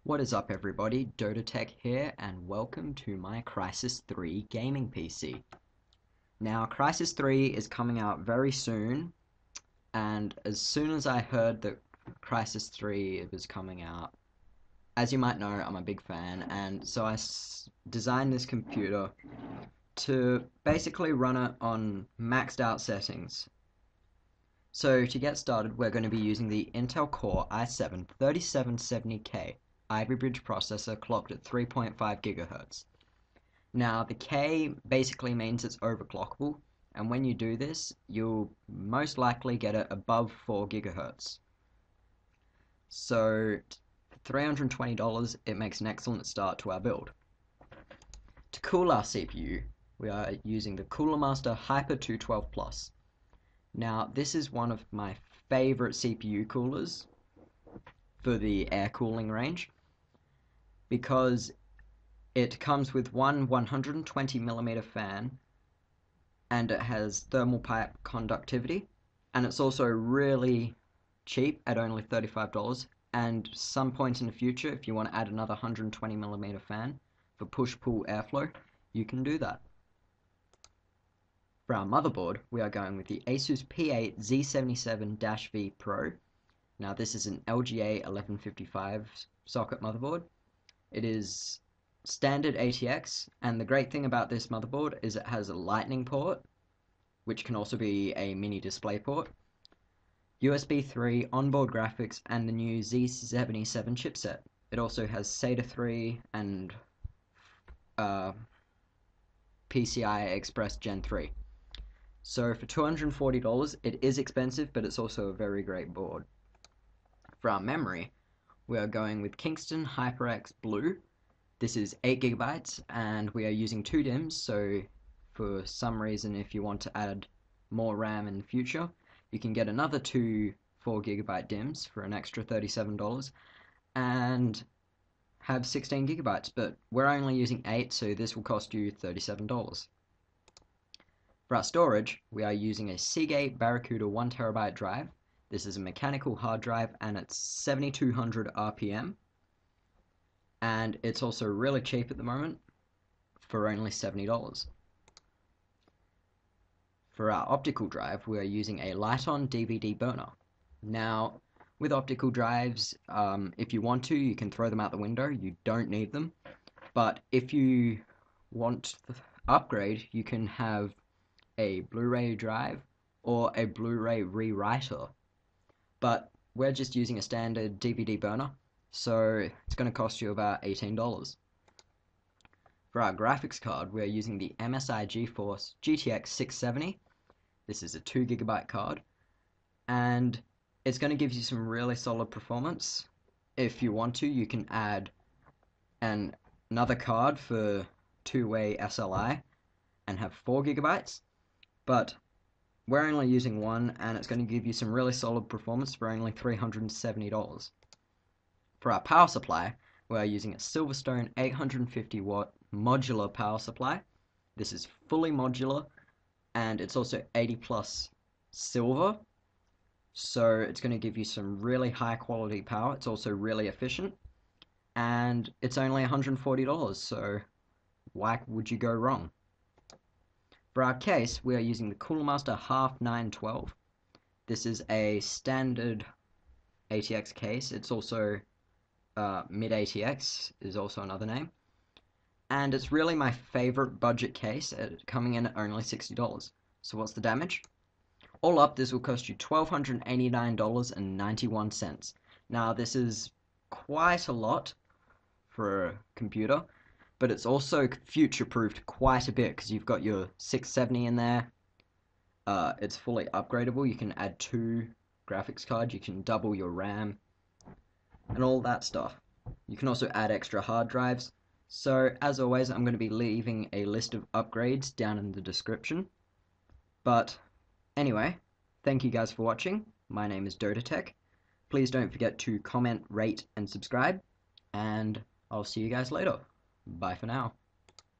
What is up everybody, dodatech here and welcome to my Crysis 3 gaming PC. Now Crysis 3 is coming out very soon, and as soon as I heard that Crysis 3 was coming out, as you might know, I'm a big fan, and so I designed this computer to basically run it on maxed out settings. So to get started, we're going to be using the Intel Core i7-3770K Ivy Bridge processor clocked at 3.5 GHz. Now the K basically means it's overclockable, and when you do this, you'll most likely get it above 4 GHz. So for $320, it makes an excellent start to our build. To cool our CPU, we are using the Cooler Master Hyper 212 Plus. Now this is one of my favorite CPU coolers for the air cooling range, because it comes with one 120mm fan and it has thermal pipe conductivity, and it's also really cheap at only $35, and some point in the future if you want to add another 120mm fan for push-pull airflow, you can do that. For our motherboard, we are going with the Asus P8 Z77-V Pro. Now this is an LGA 1155 socket motherboard. It is standard ATX, and the great thing about this motherboard is it has a lightning port, which can also be a mini display port, USB 3, onboard graphics, and the new Z77 chipset. It also has SATA 3 and PCI Express Gen 3. So for $240, it is expensive, but it's also a very great board. For our memory, we are going with Kingston HyperX Blue. This is 8GB, and we are using 2 DIMMs, so for some reason if you want to add more RAM in the future, you can get another 2 4GB DIMMs for an extra $37 and have 16GB, but we're only using 8, so this will cost you $37. For our storage, we are using a Seagate Barracuda 1TB drive. This is a mechanical hard drive and it's 7200 RPM, and it's also really cheap at the moment for only $70. For our optical drive, we are using a Lighton DVD burner. Now with optical drives, if you want to, you can throw them out the window. You don't need them, but if you want to upgrade, you can have a Blu-ray drive or a Blu-ray rewriter. But we're just using a standard DVD burner, so it's going to cost you about $18. For our graphics card, we're using the MSI GeForce GTX 670. This is a 2GB card, and it's going to give you some really solid performance. If you want to, you can add another card for two-way SLI and have 4GB, but we're only using one, and it's going to give you some really solid performance for only $370. For our power supply, we are using a Silverstone 850-watt modular power supply. This is fully modular, and it's also 80+ silver, so it's going to give you some really high quality power. It's also really efficient, and it's only $140, so why would you go wrong? For our case, we are using the Cooler Master Half 912. This is a standard ATX case. It's also mid ATX is also another name, and it's really my favorite budget case, coming in at only $60. So what's the damage? All up, this will cost you $1,289.91. Now this is quite a lot for a computer, but it's also future-proofed quite a bit because you've got your 670 in there. It's fully upgradable. You can add 2 graphics cards, you can double your RAM, and all that stuff. You can also add extra hard drives. So as always, I'm going to be leaving a list of upgrades down in the description. But anyway, thank you guys for watching. My name is dodatech. Please don't forget to comment, rate, and subscribe, and I'll see you guys later. Bye for now.